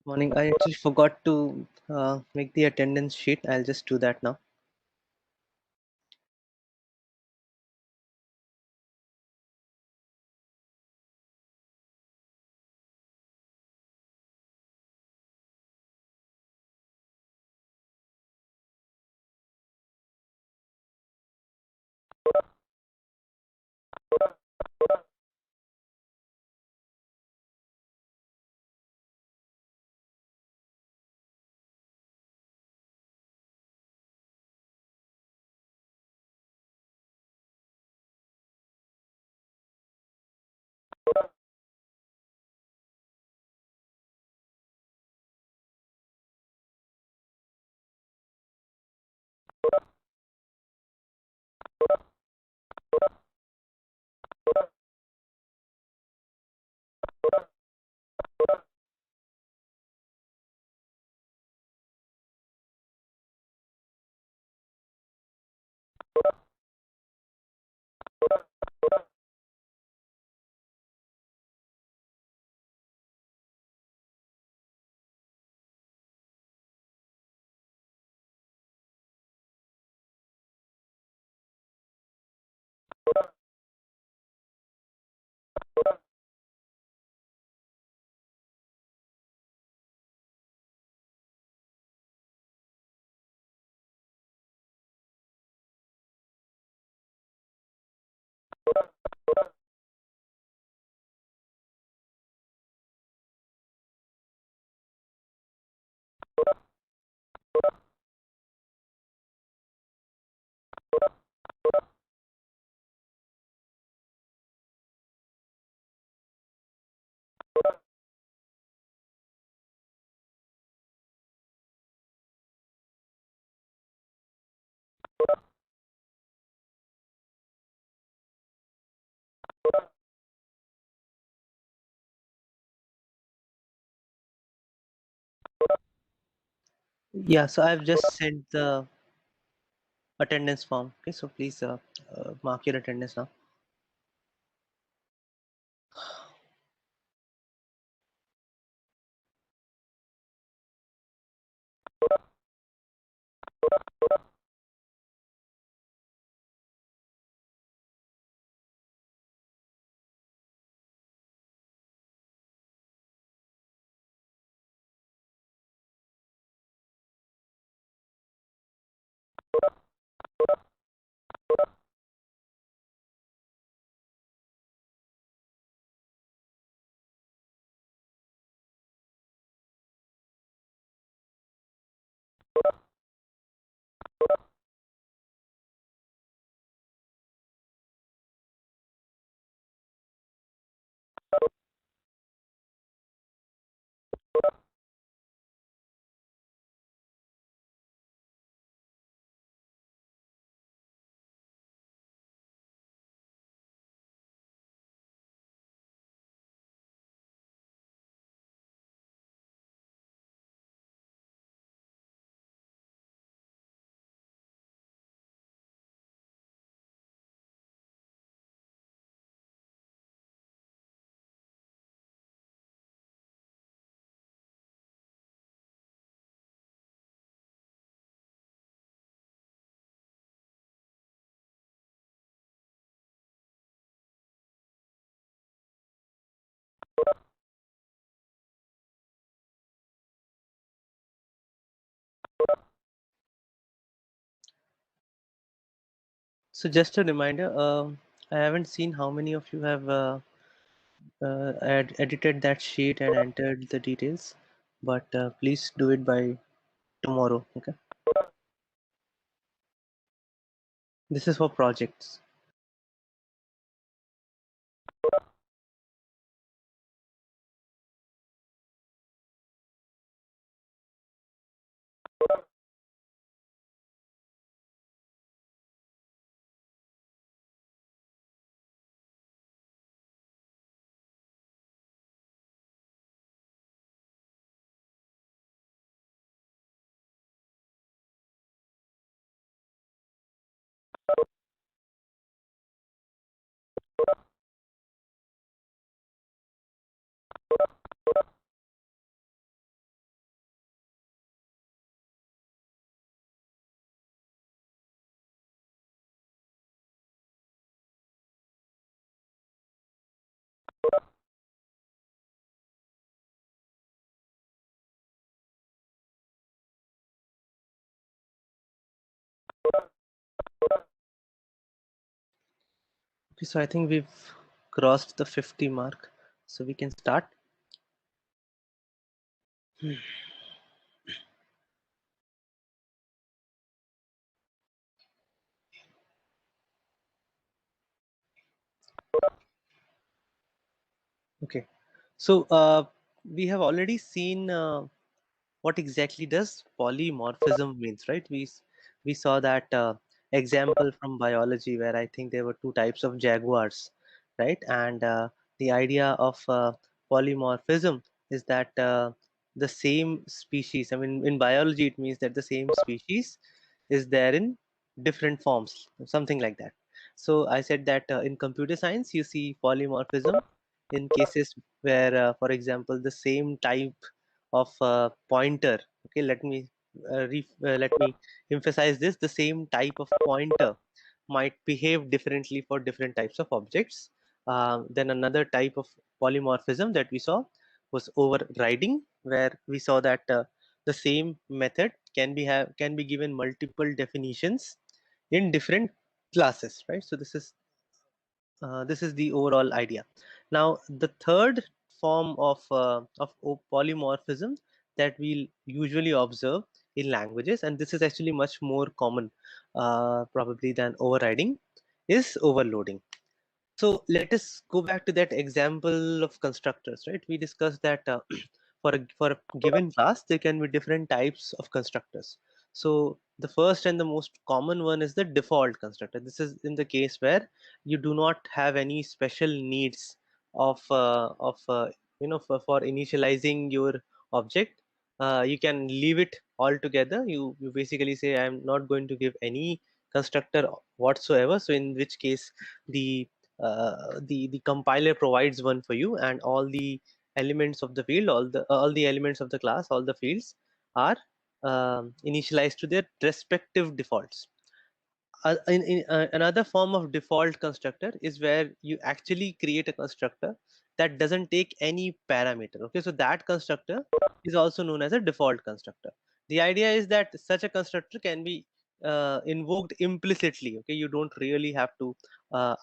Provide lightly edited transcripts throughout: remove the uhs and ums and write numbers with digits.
Morning. I actually forgot to make the attendance sheet. I'll just do that now. Yeah, so I've just sent the attendance form. Okay, so please mark your attendance now. So just a reminder, I haven't seen how many of you have edited that sheet and entered the details, but please do it by tomorrow. Okay, this is for projects. Okay, so I think we've crossed the 50 mark, so we can start. Okay, so we have already seen what exactly does polymorphism means, right? We saw that example from biology where I think there were two types of jaguars, right? And the idea of polymorphism is that the same species, I mean in biology it means that the same species is there in different forms, something like that. So I said that in computer science you see polymorphism in cases where for example the same type of pointer. Okay, let me emphasize this: the same type of pointer might behave differently for different types of objects. Then another type of polymorphism that we saw was overriding, where we saw that the same method can be given multiple definitions in different classes, right? So this is the overall idea. Now, the third form of polymorphism that we'll usually observe in languages, and this is actually much more common, probably than overriding, is overloading. So let us go back to that example of constructors, right? We discussed that for a given class, there can be different types of constructors. So the first and the most common one is the default constructor. This is in the case where you do not have any special needs of for initializing your object. You can leave it altogether. You basically say I'm not going to give any constructor whatsoever. So in which case the compiler provides one for you, and all the elements of the field, all the elements of the class, all the fields are initialized to their respective defaults. Another form of default constructor is where you actually create a constructor that doesn't take any parameter. Okay, so that constructor is also known as a default constructor. The idea is that such a constructor can be invoked implicitly. Okay, you don't really have to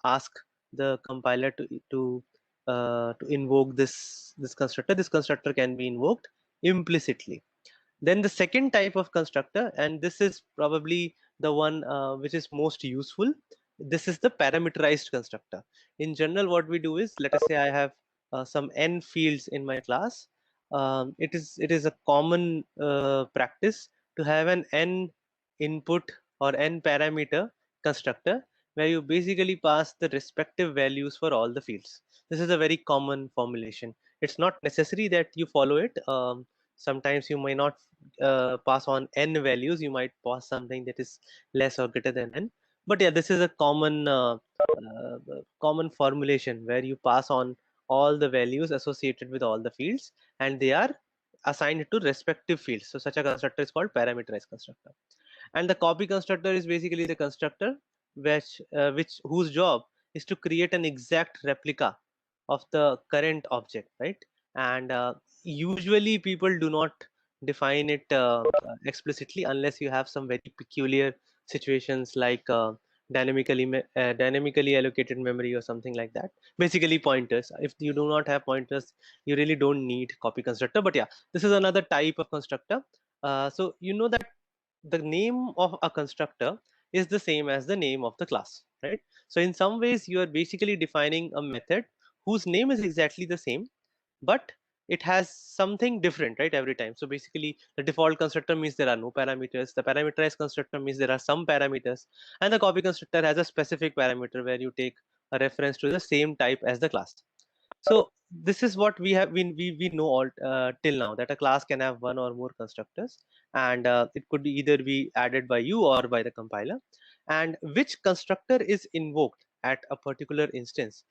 ask the compiler to invoke this constructor. This constructor can be invoked implicitly. Then the second type of constructor, and this is probably the one which is most useful, this is the parameterized constructor. In general, what we do is, let us say I have some n fields in my class. It is a common practice to have an n input or n parameter constructor where you basically pass the respective values for all the fields. This is a very common formulation. It's not necessary that you follow it. Sometimes you may not pass on n values. You might pass something that is less or greater than n. But yeah, this is a common formulation where you pass on all the values associated with all the fields, and they are assigned to respective fields. So such a constructor is called parameterized constructor. And the copy constructor is basically the constructor which whose job is to create an exact replica of the current object, right? And usually people do not define it explicitly unless you have some very peculiar situations like dynamically allocated memory or something like that. Basically pointers. If you do not have pointers, you really don't need copy constructor. But yeah, this is another type of constructor. So you know that the name of a constructor is the same as the name of the class, right? So in some ways you are basically defining a method whose name is exactly the same, but it has something different, right, every time. So basically the default constructor means there are no parameters, the parameterized constructor means there are some parameters, and the copy constructor has a specific parameter where you take a reference to the same type as the class. So this is what we know all till now, that a class can have one or more constructors, and it could either be added by you or by the compiler. And which constructor is invoked at a particular instance,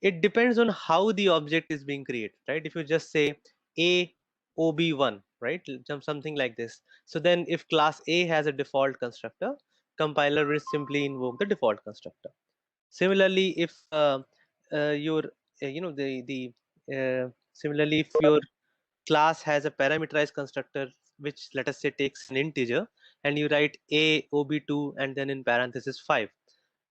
it depends on how the object is being created, right? If you just say A OB1, right? Something like this. So then if class A has a default constructor, compiler will simply invoke the default constructor. Similarly, if your similarly if your class has a parameterized constructor which, let us say, takes an integer, and you write a ob2 and then in parenthesis 5,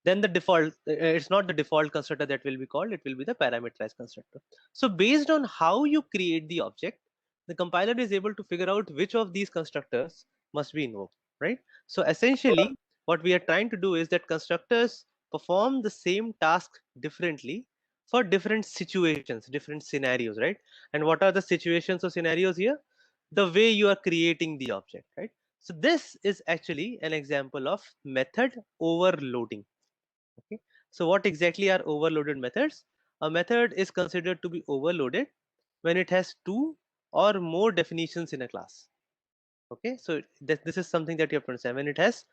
then the default, it's not the default constructor that will be called, it will be the parameterized constructor. So based on how you create the object, the compiler is able to figure out which of these constructors must be invoked, right? So essentially what we are trying to do is that constructors perform the same task differently for different situations, different scenarios, right? And what are the situations or scenarios here? The way you are creating the object, right? So this is actually an example of method overloading. Okay, so what exactly are overloaded methods? A method is considered to be overloaded when it has two or more definitions in a class. Okay, so this is something that you have to understand. When it has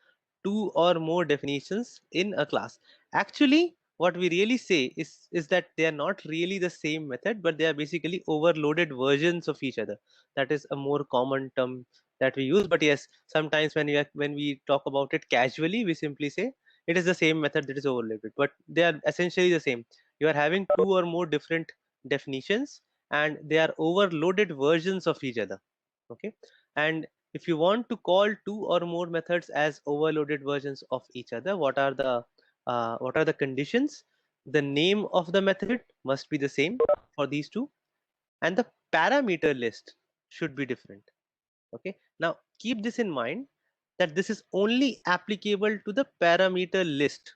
two or more definitions in a class, actually what we really say is that they are not really the same method, but they are basically overloaded versions of each other. That is a more common term that we use. But yes, sometimes when we talk about it casually, we simply say it is the same method that is overloaded, but they are essentially the same. You are having two or more different definitions, and they are overloaded versions of each other. Okay, and if you want to call two or more methods as overloaded versions of each other, what are the conditions? The name of the method must be the same for these two, and the parameter list should be different. Okay, now keep this in mind that this is only applicable to the parameter list.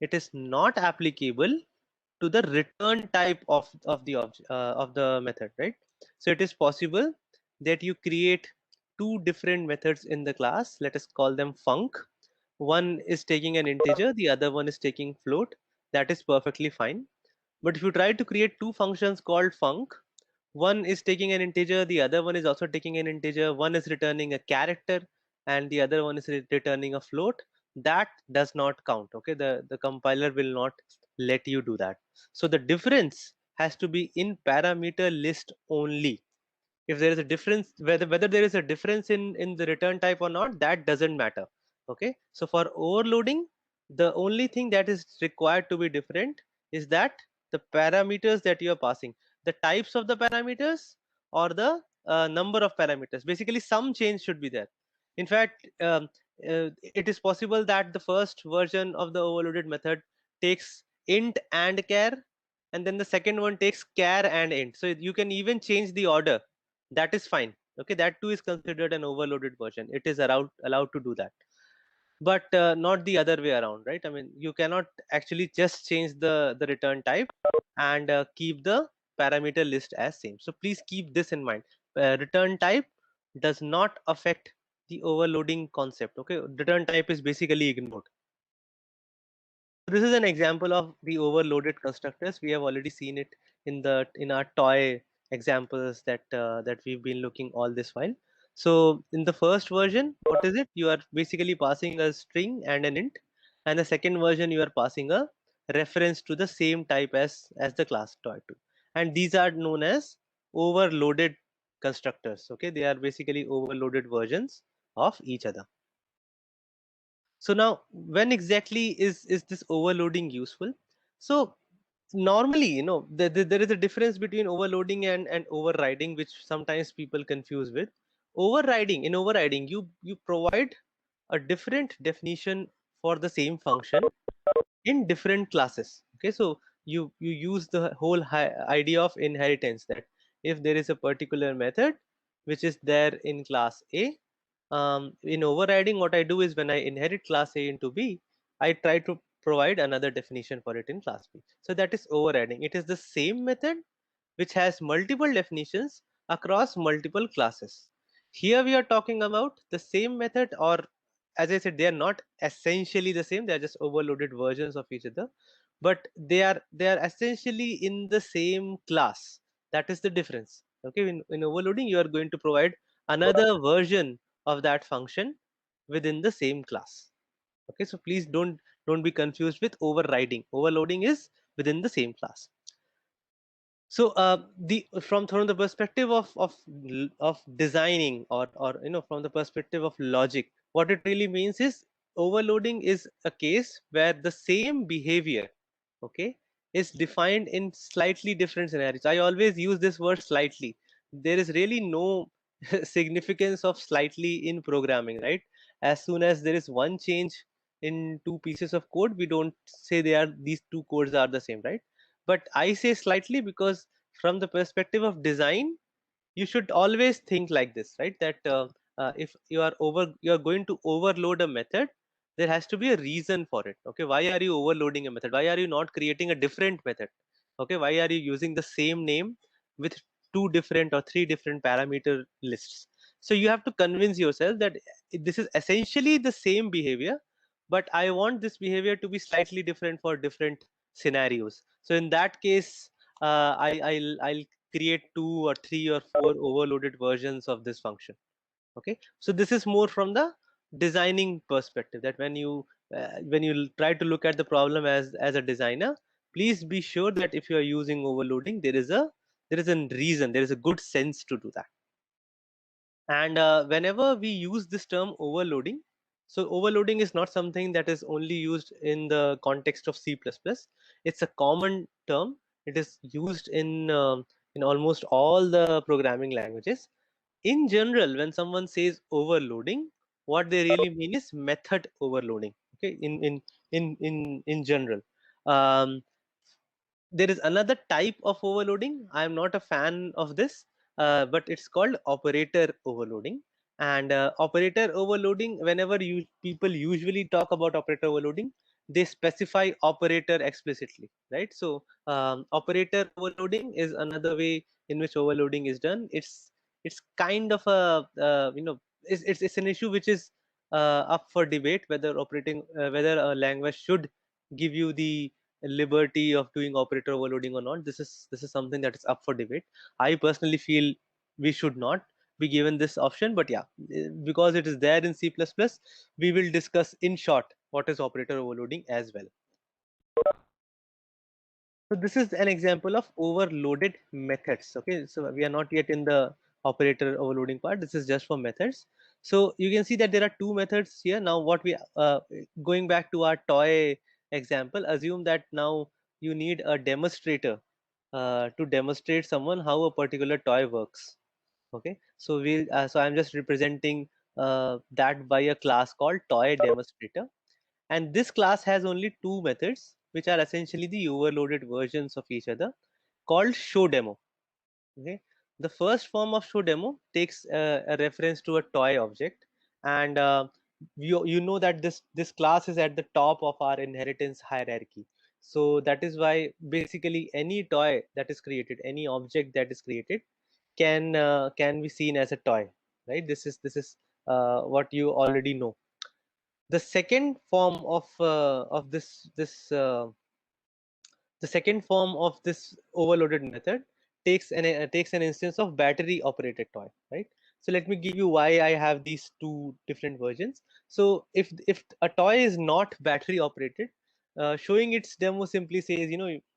It is not applicable to the return type of the object of the method, right? So it is possible that you create two different methods in the class. Let us call them func. One is taking an integer, the other one is taking float. That is perfectly fine. But if you try to create two functions called func, one is taking an integer, the other one is also taking an integer, one is returning a character and the other one is returning a float, that does not count. Okay, the compiler will not let you do that. So the difference has to be in parameter list only. If there is a difference, whether there is a difference in the return type or not, that doesn't matter. Okay, so for overloading, the only thing that is required to be different is that the parameters that you are passing, the types of the parameters or the number of parameters, basically some change should be there. In fact, it is possible that the first version of the overloaded method takes int and char, and then the second one takes char and int, so you can even change the order. That is fine. Okay, that too is considered an overloaded version. It is allowed to do that, but not the other way around, right? I mean, you cannot actually just change the return type and keep the parameter list as same. So please keep this in mind. Return type does not affect the overloading concept. Okay, return type is basically ignored. This is an example of the overloaded constructors. We have already seen it in our toy examples that we've been looking all this while. So in the first version, what is it? You are basically passing a string and an int, and the second version you are passing a reference to the same type as the class toy2, and these are known as overloaded constructors. Okay, they are basically overloaded versions of each other. So now, when exactly is this overloading useful? So normally, there is a difference between overloading and overriding, which sometimes people confuse with. In overriding, you provide a different definition for the same function in different classes. Okay, so you use the whole idea of inheritance, that if there is a particular method which is there in class A, in overriding, what I do is when I inherit class A into B, I try to provide another definition for it in class B. So that is overriding. It is the same method which has multiple definitions across multiple classes. Here we are talking about the same method, or as I said, they are not essentially the same, they are just overloaded versions of each other, but they are essentially in the same class. That is the difference. Okay, in overloading, you are going to provide another version of that function within the same class. Okay, so please don't be confused with overriding. Overloading is within the same class. So the from the perspective of designing, or from the perspective of logic, what it really means is overloading is a case where the same behavior, okay, is defined in slightly different scenarios. I always use this word slightly. There is really no significance of slightly in programming, right? As soon as there is one change in two pieces of code, we don't say these two codes are the same, right? But I say slightly because from the perspective of design, you should always think like this, right? That if you are going to overload a method, there has to be a reason for it. Okay, why are you overloading a method? Why are you not creating a different method? Okay, why are you using the same name with two different or three different parameter lists? So you have to convince yourself that this is essentially the same behavior, but I want this behavior to be slightly different for different scenarios. So in that case, I'll create two or three or four overloaded versions of this function. Okay, so this is more from the designing perspective, that when you try to look at the problem as a designer, please be sure that if you are using overloading, there is a reason, there is a good sense to do that. And whenever we use this term overloading, so overloading is not something that is only used in the context of C++. It's a common term. It is used in almost all the programming languages. In general, when someone says overloading, what they really mean is method overloading. Okay, in general. um, there is another type of overloading. I am not a fan of this, but it's called operator overloading. And operator overloading, whenever you people usually talk about operator overloading, they specify operator explicitly, right? So operator overloading is another way in which overloading is done. It's kind of a it's an issue which is up for debate, whether a language should give you the liberty of doing operator overloading or not. This is something that is up for debate. I personally feel we should not be given this option, but yeah, because it is there in C++, we will discuss in short what is operator overloading as well. So this is an example of overloaded methods. Okay, so we are not yet in the operator overloading part. This is just for methods. So you can see that there are two methods here. Now what we going back to our toy example, assume that now you need a demonstrator to demonstrate someone how a particular toy works. Okay, so I'm just representing that by a class called toy demonstrator, and this class has only two methods, which are essentially the overloaded versions of each other, called show demo. Okay, the first form of show demo takes a reference to a toy object, and you know that this class is at the top of our inheritance hierarchy. So that is why basically any toy that is created, any object that is created, can be seen as a toy, right? This is what you already know. The second form of the second form of this overloaded method takes an instance of battery operated toy, right? So let me give you why I have these two different versions. So if a toy is not battery operated, showing its demo simply says,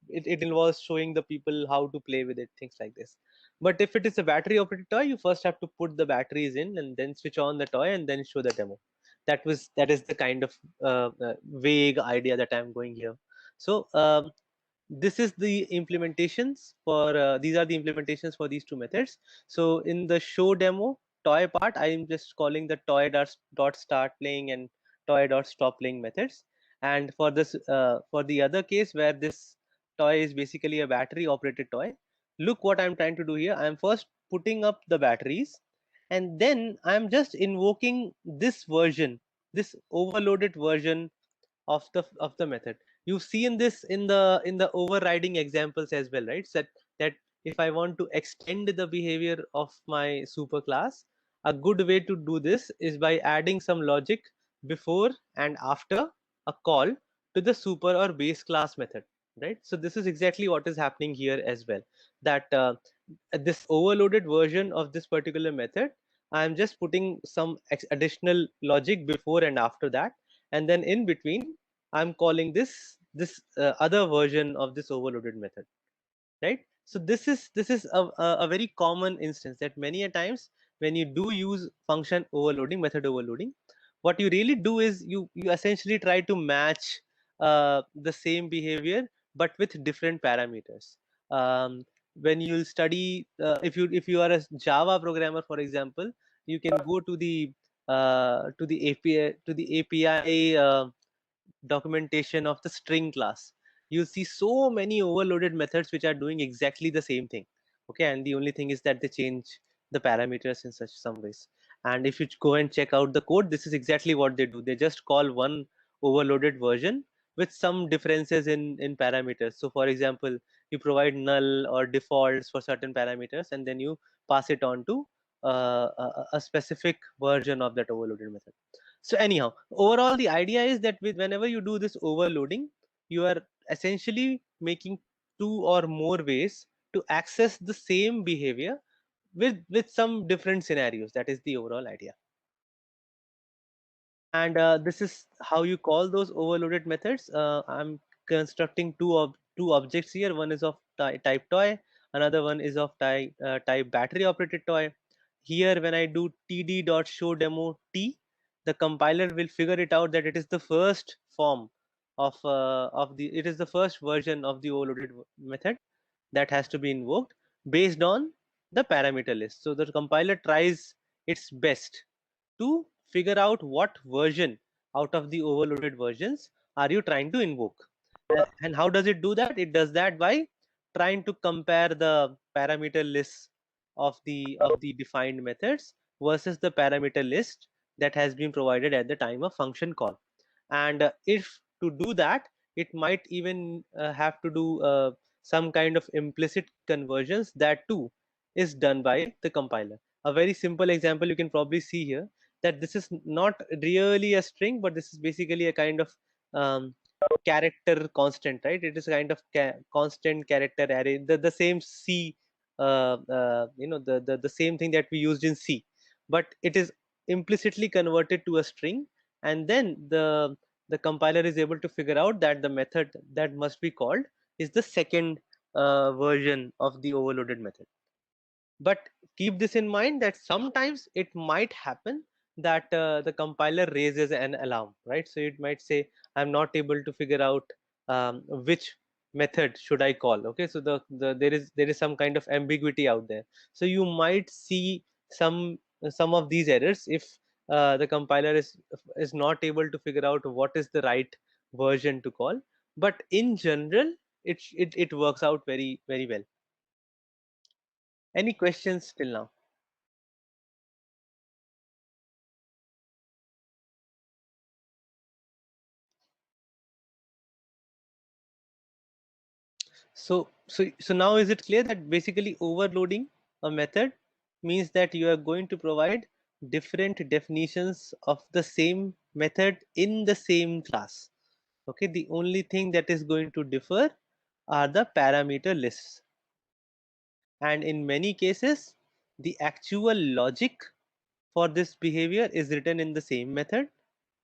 it involves showing the people how to play with it, things like this. But if it is a battery operated toy, you first have to put the batteries in and then switch on the toy and then show the demo. That is the kind of vague idea that I'm going here. So this is the implementations for these are the implementations for these two methods. So in the show demo toy part, I am just calling the toy dot start playing and toy dot stop playing methods. And for this for the other case where this toy is basically a battery operated toy, look what I'm trying to do here. I'm first putting up the batteries, and then I'm just invoking this version, this overloaded version of the method. You've seen this in the overriding examples as well, right? That if I want to extend the behavior of my superclass, a good way to do this is by adding some logic before and after a call to the super or base class method, right? So this is exactly what is happening here as well, that this overloaded version of this particular method, I'm just putting some additional logic before and after that, and then in between I'm calling this other version of this overloaded method, right? So this is a very common instance that many a times when you do use function overloading, method overloading, what you really do is you essentially try to match the same behavior but with different parameters. When you'll study, if you are a Java programmer, for example, you can go to the API documentation of the string class. You see so many overloaded methods which are doing exactly the same thing. Okay, and the only thing is that they change the parameters in such some ways. And if you go and check out the code, this is exactly what they do. They just call one overloaded version with some differences in parameters. So for example, you provide null or defaults for certain parameters, and then you pass it on to a specific version of that overloaded method. So anyhow, overall the idea is that whenever you do this overloading, you are essentially making two or more ways to access the same behavior with some different scenarios. That is the overall idea. And this is how you call those overloaded methods. I'm constructing two objects here. One is of type toy, another one is of type battery operated toy. Here when I do td.showDemo the compiler will figure it out that it is the first form of the it is the first version of the overloaded method that has to be invoked based on the parameter list. So the compiler tries its best to figure out what version out of the overloaded versions are you trying to invoke. And how does it do that? It does that by trying to compare the parameter lists of the defined methods versus the parameter list that has been provided at the time of function call. And if to do that, it might even have to do some kind of implicit conversions. That too is done by the compiler. A very simple example you can probably see here, that this is not really a string, but this is basically a kind of um, character constant, right? It is a kind of constant character array, the same C, the same thing that we used in C, but it is implicitly converted to a string. And then the compiler is able to figure out that the method that must be called is the second version of the overloaded method. But keep this in mind that sometimes it might happen that the compiler raises an alarm, right? So it might say, I'm not able to figure out which method should I call. Okay, so there is some kind of ambiguity out there. So you might see some of these errors if the compiler is not able to figure out what is the right version to call. But in general, it works out very very well. Any questions till now? So now is it clear that basically overloading a method means that you are going to provide different definitions of the same method in the same class. Okay, the only thing that is going to differ are the parameter lists. And in many cases, the actual logic for this behavior is written in the same method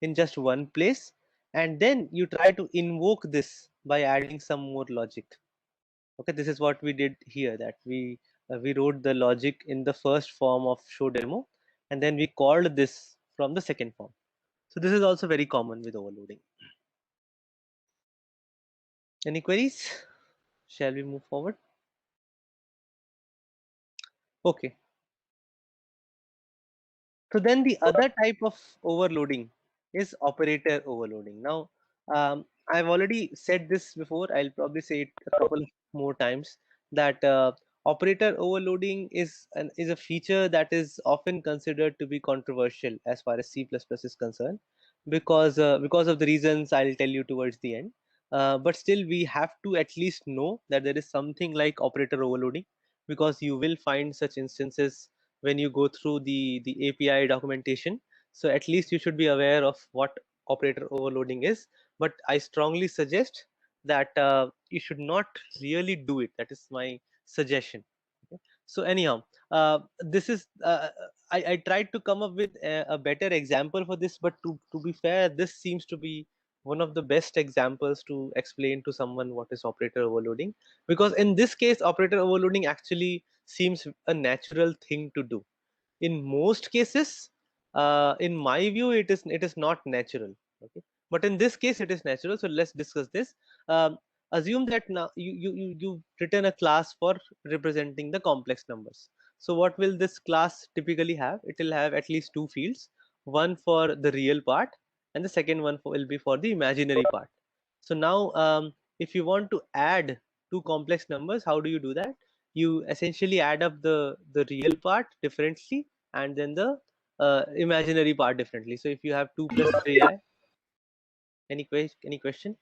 in just one place. And then you try to invoke this by adding some more logic. Okay, this is what we did here, that we wrote the logic in the first form of show demo, and then we called this from the second form. So this is also very common with overloading. Any queries? Shall we move forward? Okay, so then the other type of overloading is operator overloading. Now, I've already said this before. I'll probably say it a couple of more times, that operator overloading is a feature that is often considered to be controversial as far as C++ is concerned, because of the reasons I'll tell you towards the end. But still, we have to at least know that there is something like operator overloading, because you will find such instances when you go through the API documentation. So at least you should be aware of what operator overloading is. But I strongly suggest that you should not really do it. That is my suggestion. Okay? So anyhow, this is I tried to come up with a better example for this, but to be fair, this seems to be one of the best examples to explain to someone what is operator overloading, because in this case operator overloading actually seems a natural thing to do. In most cases, in my view, it is not natural. Okay, but in this case it is natural. So let's discuss this. Assume that now you've written a class for representing the complex numbers. So what will this class typically have? It will have at least two fields, one for the real part and the second one will be for the imaginary part. So now, if you want to add two complex numbers, how do you do that? You essentially add up the real part differently and then the imaginary part differently. So if you have 2 plus 3i, any question?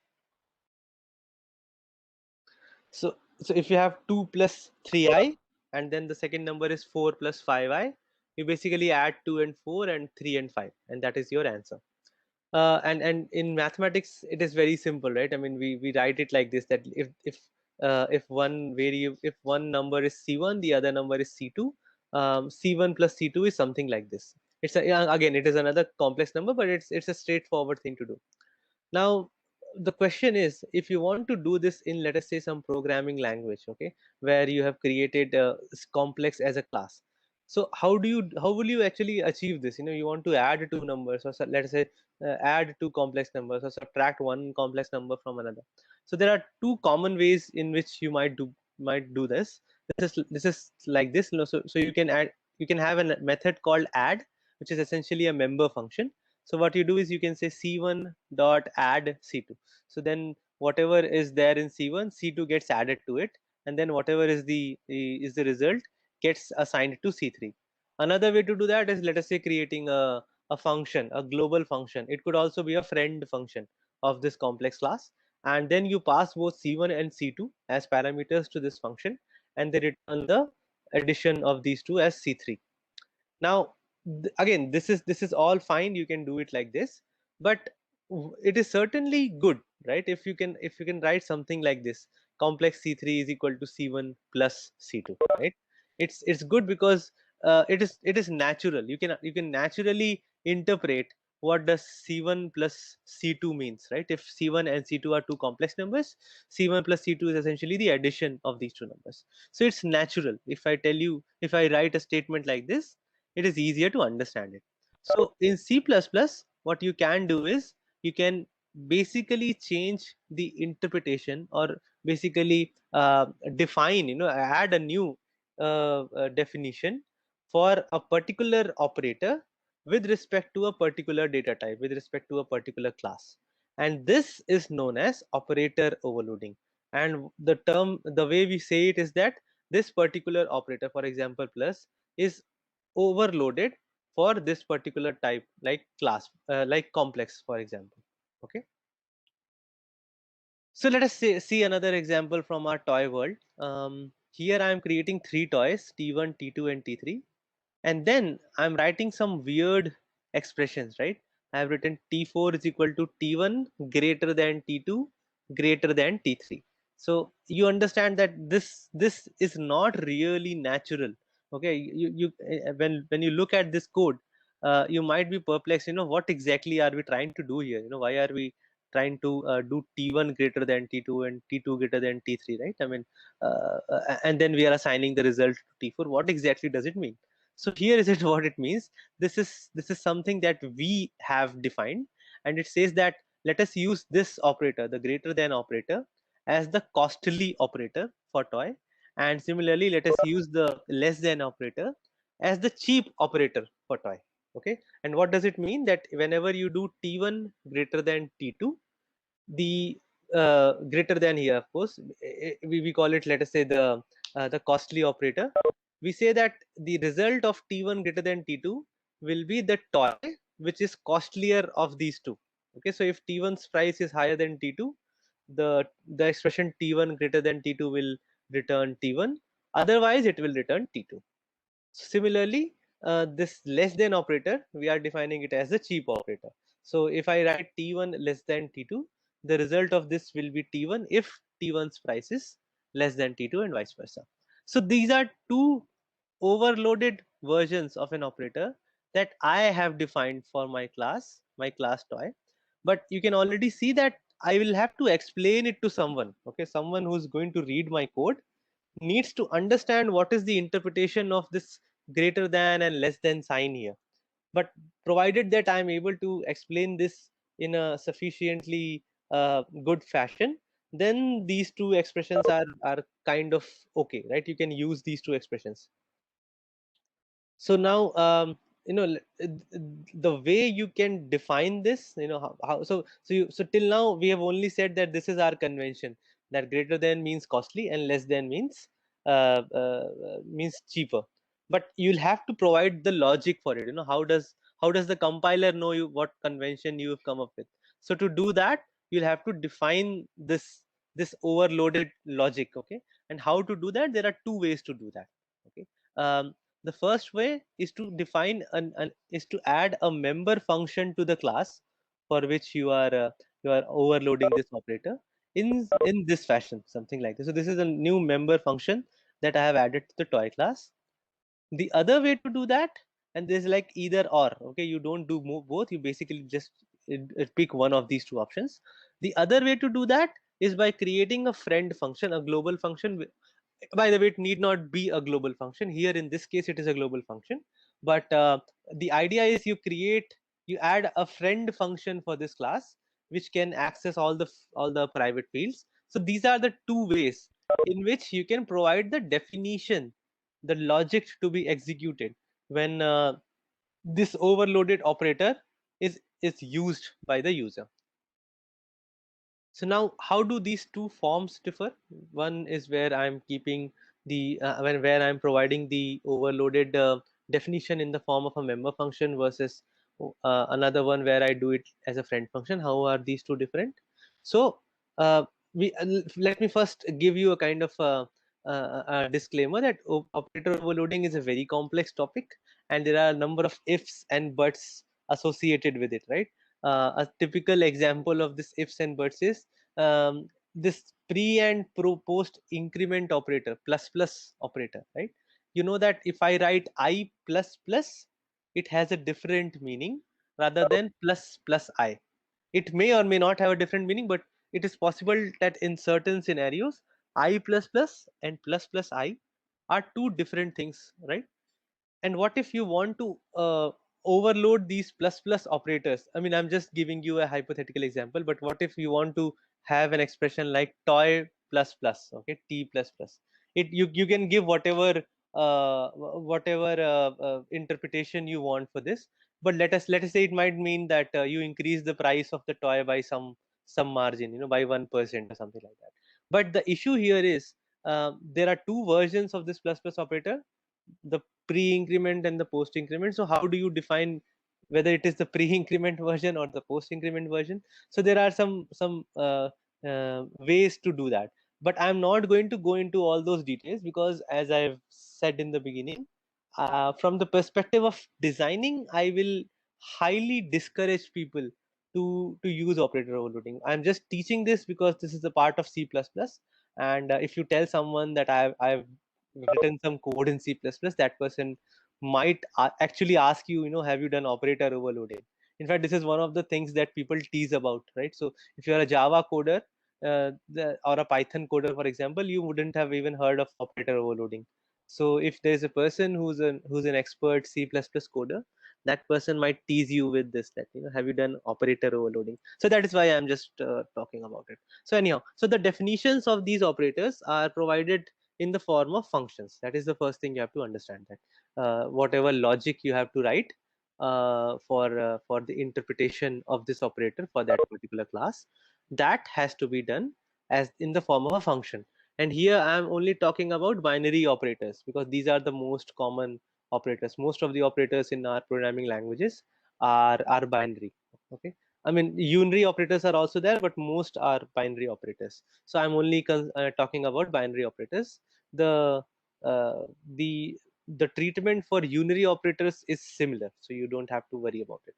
So if you have 2 plus 3i and then the second number is 4 plus 5i, you basically add 2 and 4 and 3 and 5, and that is your answer. And in mathematics it is very simple, right? I mean, we write it like this, that if one variable, if one number is c1, the other number is c2, c1 plus c2 is something like this. It's a, yeah, again, it is another complex number, but it's a straightforward thing to do. Now the question is, if you want to do this in, let us say, some programming language, okay, where you have created complex as a class. So how will you actually achieve this? You want to add two numbers, or let us say add two complex numbers, or subtract one complex number from another. So there are two common ways in which you might do this. This is like this. So you can add, you can have a method called add, which is essentially a member function. So what you do is you can say c1 dot add c2. So then whatever is there in c1, c2 gets added to it, and then whatever is the result gets assigned to c3. Another way to do that is, let us say, creating a function, a global function. It could also be a friend function of this complex class, and then you pass both c1 and c2 as parameters to this function, and they return the addition of these two as c3. Now again, this is all fine, you can do it like this, but it is certainly good, right? If you can write something like this: complex c3 is equal to c1 plus c2, right? It's good because it is natural. You can naturally interpret what does c1 plus c2 means, right? If c1 and c2 are two complex numbers, c1 plus c2 is essentially the addition of these two numbers. So it's natural. If I write a statement like this, it is easier to understand it. So in C++, what you can do is you can basically change the interpretation, or basically define, add a new definition for a particular operator with respect to a particular data type, with respect to a particular class. And this is known as operator overloading. And the way we say it is that this particular operator, for example, plus, is overloaded for this particular type, like class, like complex, for example. Okay, so let us see another example from our toy world. Here I am creating three toys, t1, t2 and t3, and then I'm writing some weird expressions, right? I have written t4 is equal to t1 greater than t2 greater than t3. So you understand that this is not really natural. Okay, when you look at this code, you might be perplexed. What exactly are we trying to do here? Why are we trying to do t1 greater than t2 and t2 greater than t3, right? I mean, and then we are assigning the result to t4. What exactly does it mean? So here is it what it means. This is something that we have defined, and it says that let us use this operator, the greater than operator, as the costly operator for toy, and similarly let us use the less than operator as the cheap operator for toy. Okay, and what does it mean? That whenever you do t1 greater than t2, the greater than here, of course, we call it, let us say, the costly operator. We say that the result of t1 greater than t2 will be the toy which is costlier of these two. Okay, so if t1's price is higher than t2, the expression t1 greater than t2 will return t1, otherwise it will return t2. Similarly, this less than operator, we are defining it as a cheap operator. So if I write t1 less than t2, the result of this will be t1 if t1's price is less than t2, and vice versa. So these are two overloaded versions of an operator that I have defined for my class toy. but you can already see that I will have to explain it to someone. Okay, someone who's going to read my code needs to understand what is the interpretation of this greater than and less than sign here. But provided that I'm able to explain this in a sufficiently good fashion, then these two expressions are kind of okay, right? You can use these two expressions. So now, the way you can define this, so till now we have only said that this is our convention, that greater than means costly and less than means cheaper. But you'll have to provide the logic for it. How does the compiler know you what convention you have come up with? So to do that, you'll have to define this overloaded logic. Okay, and how to do that? There are two ways to do that. Okay. The first way is to define is to add a member function to the class for which you are overloading this operator in this fashion, something like this. So this is a new member function that I have added to the toy class. The other way to do that, and there's like either or. Okay, you don't do both, you basically just pick one of these two options. The other way to do that is by creating a friend function, a global function. By the way, it need not be a global function here. In this case it is a global function, but the idea is you add a friend function for this class which can access all the private fields. So these are the two ways in which you can provide the definition, the logic to be executed when this overloaded operator is used by the user. So now, how do these two forms differ? One is where I'm keeping where I'm providing the overloaded definition in the form of a member function versus another one where I do it as a friend function. How are these two different? So uh, let me first give you a kind of a disclaimer that operator overloading is a very complex topic, and there are a number of ifs and buts associated with it, right? A typical example of this ifs and buts is this pre and post increment operator, plus plus operator, right? You know that if I write I plus plus, it has a different meaning rather than plus plus I. It may or may not have a different meaning, but it is possible that in certain scenarios, I plus plus and plus plus I are two different things, right? And what if you want to overload these plus plus operators? I mean, I'm just giving you a hypothetical example, but what if you want to have an expression like toy plus plus, okay, t plus plus? You can give whatever interpretation you want for this, but let us say it might mean that you increase the price of the toy by some margin, by 1% or something like that. But the issue here is there are two versions of this plus plus operator, the pre-increment and the post-increment. So how do you define whether it is the pre-increment version or the post-increment version? So there are some ways to do that, but I'm not going to go into all those details because, as I've said in the beginning, from the perspective of designing, I will highly discourage people to use operator overloading. I'm just teaching this because this is a part of C++, and if you tell someone that I've written some code in C++, that person might actually ask you, have you done operator overloading? In fact, this is one of the things that people tease about, right? So if you're a Java coder or a Python coder, for example, you wouldn't have even heard of operator overloading. So if there's a person who's an expert C++ coder, that person might tease you with this, that have you done operator overloading? So that is why I'm just talking about it. So anyhow, so the definitions of these operators are provided in the form of functions. That is the first thing you have to understand, that whatever logic you have to write for the interpretation of this operator for that particular class, that has to be done as in the form of a function. And here I am only talking about binary operators because these are the most common operators. Most of the operators in our programming languages are binary. Okay, I mean, unary operators are also there, but most are binary operators. So I'm only talking about binary operators. The uh, the the treatment for unary operators is similar, so you don't have to worry about it.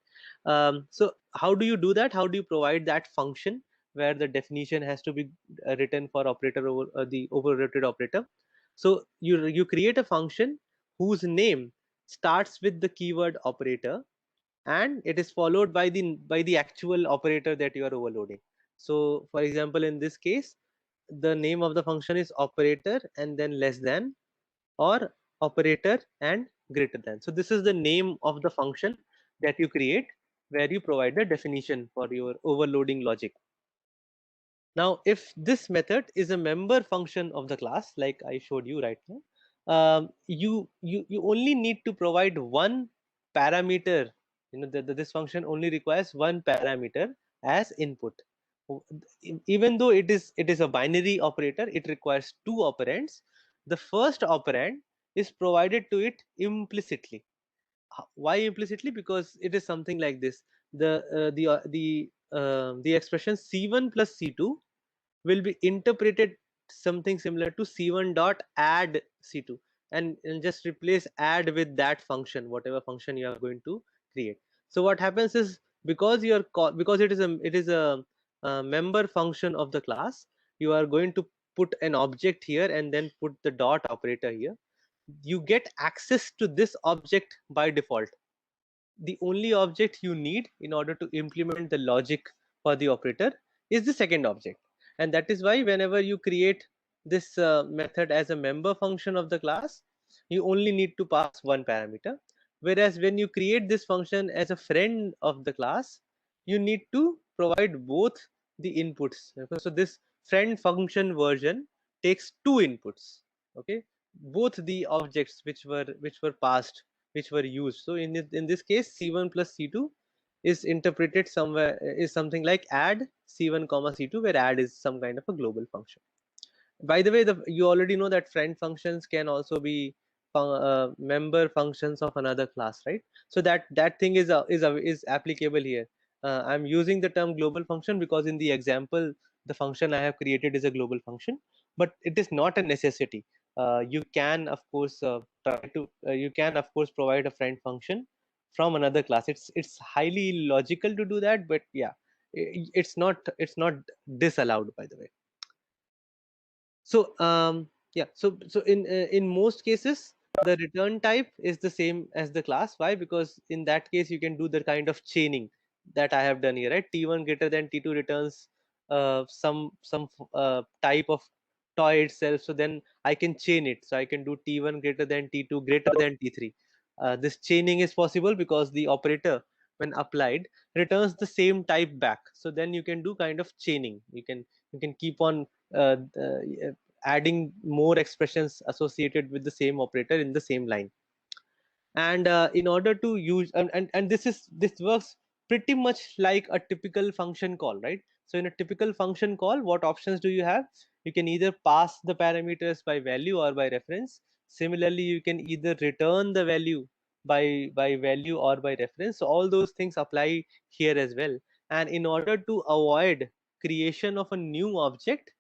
So how do you do that? How do you provide that function where the definition has to be written for operator over the overloaded operator? So you create a function whose name starts with the keyword operator, and it is followed by the actual operator that you are overloading. So for example, in this case, the name of the function is operator and then less than, or operator and greater than. So this is the name of the function that you create, where you provide the definition for your overloading logic. Now, if this method is a member function of the class, like I showed you right now, you only need to provide one parameter. This function only requires one parameter as input. Even though it is a binary operator, it requires two operands. The first operand is provided to it implicitly. Why implicitly? Because it is something like this: the expression c1 plus c2 will be interpreted something similar to c1 dot add c2, and just replace add with that function, whatever function you are going to create. So what happens is, because it is a member function of the class, you are going to put an object here and then put the dot operator here. You get access to this object by default. The only object you need in order to implement the logic for the operator is the second object. And that is why whenever you create this method as a member function of the class, you only need to pass one parameter. Whereas when you create this function as a friend of the class, you need to provide both the inputs. Okay, so this friend function version takes two inputs. Okay, both the objects which were passed, which were used. So in this case, c1 plus c2 is interpreted somewhere, is something like add c1 comma c2, where add is some kind of a global function. By the way, you already know that friend functions can also be member functions of another class, right? So that thing is applicable here. I'm using the term global function because in the example, the function I have created is a global function, but it is not a necessity. You can of course provide a friend function from another class. It's highly logical to do that, but yeah, it's not disallowed, by the way. So yeah, so in most cases, the return type is the same as the class. Why? Because in that case you can do the kind of chaining that I have done here, right? T1 greater than T2 returns some type of toy itself. So then I can chain it. So I can do T1 greater than T2 greater than T3. This chaining is possible because the operator, when applied, returns the same type back. So then you can do kind of chaining. You can keep on adding more expressions associated with the same operator in the same line. And in order to use, and this works pretty much like a typical function call, right? So in a typical function call, what options do you have? You can either pass the parameters by value or by reference. Similarly, you can either return the value by value or by reference. So all those things apply here as well. And in order to avoid creation of a new object,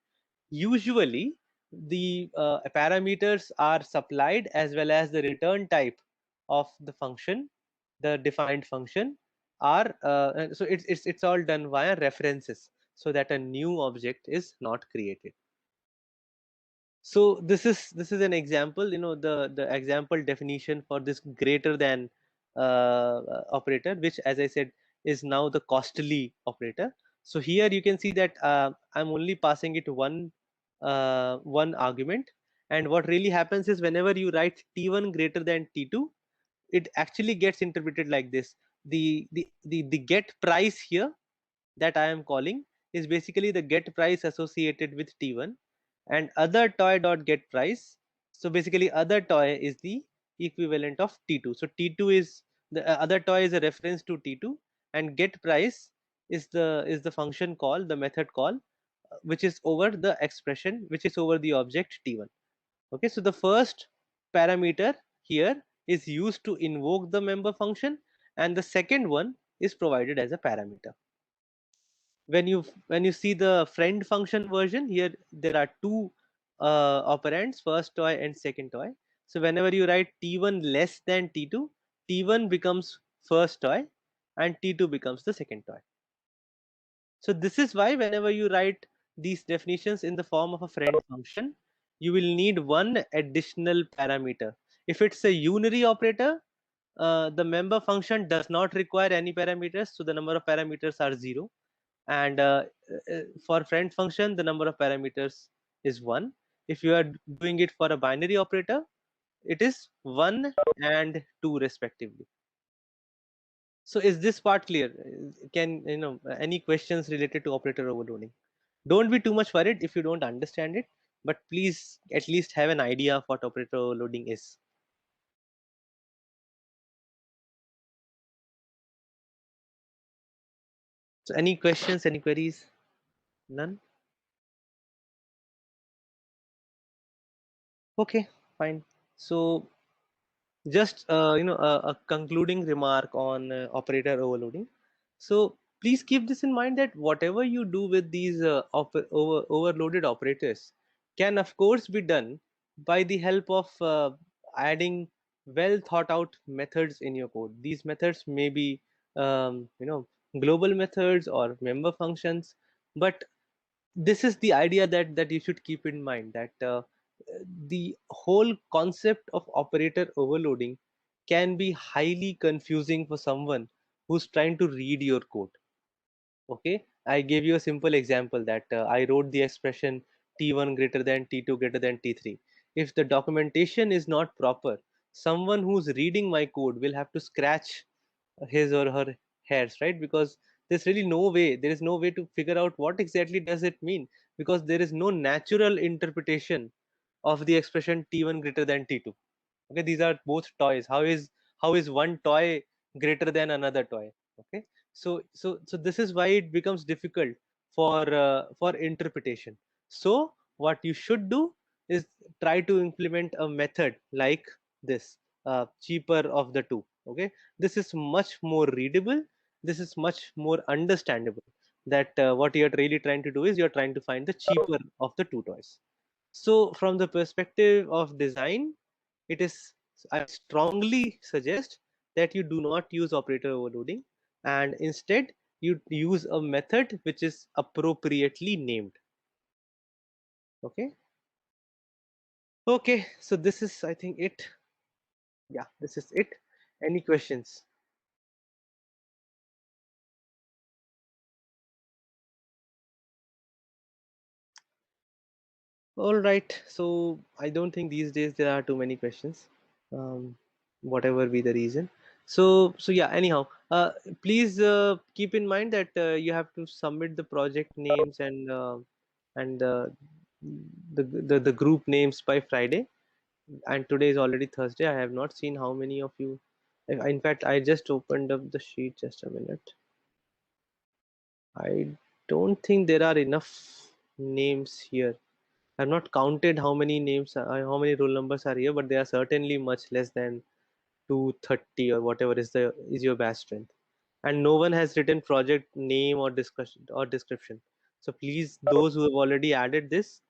usually the parameters are supplied as well as the return type of the function, the defined function are so it's all done via references, so that a new object is not created. So this is an example, the example definition for this greater than operator, which, as I said, is now the costly operator. So here you can see that I'm only passing it one argument, and what really happens is whenever you write t1 greater than t2, it actually gets interpreted like this. The get price here that I am calling is basically the get price associated with T1, and other toy dot get price. So basically other toy is the equivalent of T2. So T2 is the other toy is a reference to T2, and get price is the function call, the method call, which is over the expression, which is over the object T1. Okay, so the first parameter here is used to invoke the member function, and the second one is provided as a parameter. When you see the friend function version, here there are two operands, first toy and second toy. So whenever you write t1 less than t2, t1 becomes first toy and t2 becomes the second toy. So this is why whenever you write these definitions in the form of a friend function, you will need one additional parameter. If it's a unary operator, the member function does not require any parameters, so the number of parameters are 0. And for friend function, the number of parameters is 1. If you are doing it for a binary operator, it is 1 and 2 respectively. So is this part clear? Can any questions related to operator overloading? Don't be too much worried if you don't understand it, but please at least have an idea of what operator overloading is. So any questions, any queries? None? Okay, fine. So just a concluding remark on operator overloading. So please keep this in mind that whatever you do with these overloaded operators can of course be done by the help of adding well thought out methods in your code. These methods may be global methods or member functions, but this is the idea that you should keep in mind, that the whole concept of operator overloading can be highly confusing for someone who's trying to read your code. Okay, I gave you a simple example that I wrote the expression t1 greater than t2 greater than t3. If the documentation is not proper, someone who's reading my code will have to scratch his or her hairs, right? Because there is no way to figure out what exactly does it mean, because there is no natural interpretation of the expression t1 greater than t2. Okay, these are both toys. How is one toy greater than another toy? Okay, so this is why it becomes difficult for interpretation. So what you should do is try to implement a method like this, cheaper of the two. Okay, this is much more readable, this is much more understandable, that what you're really trying to do is you're trying to find the cheaper of the two toys. So from the perspective of design, it is, I strongly suggest that you do not use operator overloading, and instead you use a method which is appropriately named. Okay. Okay, so this is, I think, it. Yeah, this is it. Any questions? All right, so I don't think these days there are too many questions, um, whatever be the reason. So yeah, anyhow, please keep in mind that you have to submit the project names and the group names by Friday. And today is already Thursday. I have not seen how many of you. In fact, I just opened up the sheet. Just a minute. I don't think there are enough names here. I've not counted how many names, how many roll numbers are here, but they are certainly much less than 230 or whatever is your batch strength. And no one has written project name or discussion or description. So please, those who have already added this,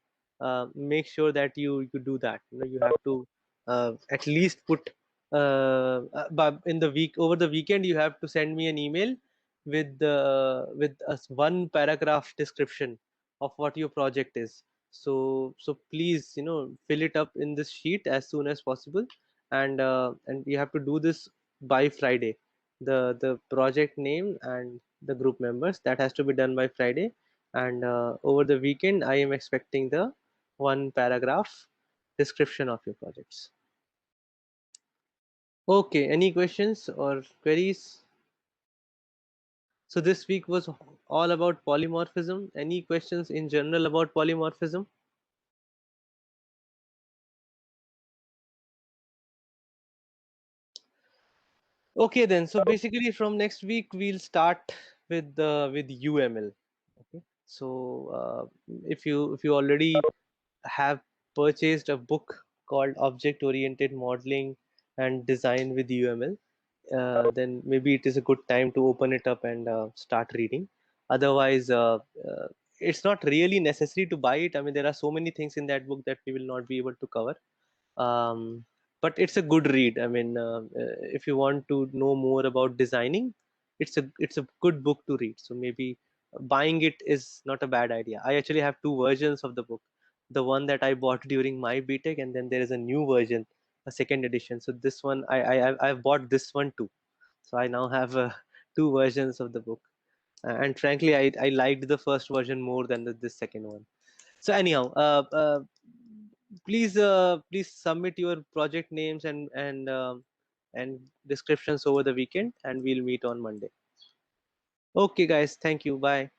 make sure that you do that. You have to at least put but in the week over the weekend you have to send me an email with a one paragraph description of what your project is. So please, fill it up in this sheet as soon as possible, and you have to do this by Friday. The project name and the group members, that has to be done by Friday. And over the weekend I am expecting the one paragraph description of your projects. Okay, any questions or queries? So this week was all about polymorphism. Any questions in general about polymorphism? Okay, then. So basically, from next week we'll start with UML. Okay. So if you already have purchased a book called Object Oriented Modeling and Design with UML, then maybe it is a good time to open it up and start reading. Otherwise, it's not really necessary to buy it. I mean, there are so many things in that book that we will not be able to cover. um, but it's a good read. I mean, if you want to know more about designing, it's a good book to read. So maybe buying it is not a bad idea. I actually have two versions of the book: the one that I bought during my BTech, and then there is a new version a second edition. So this one, I've bought this one too. So I now have two versions of the book. And frankly, I liked the first version more than this second one. So anyhow, please submit your project names and descriptions over the weekend, and we'll meet on Monday. Okay, guys, thank you. Bye.